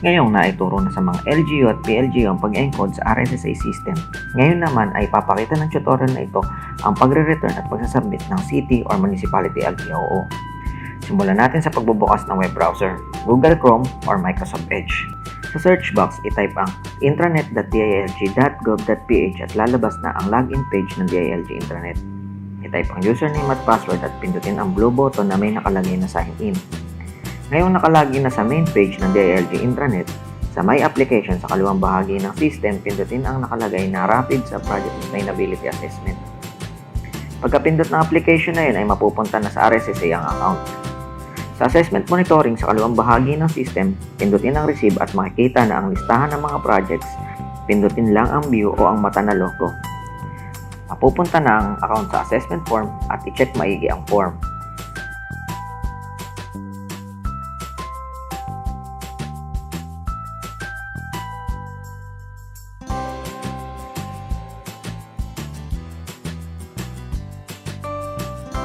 Ngayong naituro na sa mga LGU at PLGU ang pag-encode sa RSSI system, ngayon naman ay papakita ng tutorial na ito ang pagre-return at pagsasubmit ng city or municipality LTO. Simulan natin sa pagbubukas ng web browser, Google Chrome or Microsoft Edge. Sa search box, i-type ang intranet.dilg.gov.ph at lalabas na ang login page ng DILG Intranet. I-type ang username at password at pindutin ang blue button na may nakalagay na sign in. Ngayong nakalagin na sa main page ng DILG Intranet, sa My Application sa kaliwang bahagi ng system, pindutin ang nakalagay na Rapid sa Project Maintainability Assessment. Pagkapindot ng application na yun ay mapupunta na sa RSSI ang account. Sa Assessment Monitoring sa kaliwang bahagi ng system, pindutin ang Receive at makikita na ang listahan ng mga projects, pindutin lang ang View o ang mata na logo. Mapupunta na ang account sa Assessment Form at i-check maigi ang form.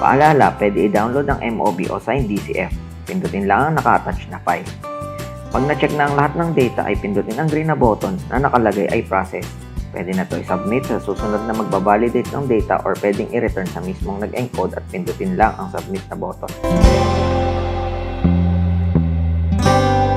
Paalala, pwede i-download ang MOB o signed DCF. Pindutin lang ang naka-attach na file. Pag na-check na ang lahat ng data ay pindutin ang green na button na nakalagay ay process. Pwede na ito i-submit sa susunod na magbabalidate ng data or pwedeng i-return sa mismong nag-encode at pindutin lang ang submit na button.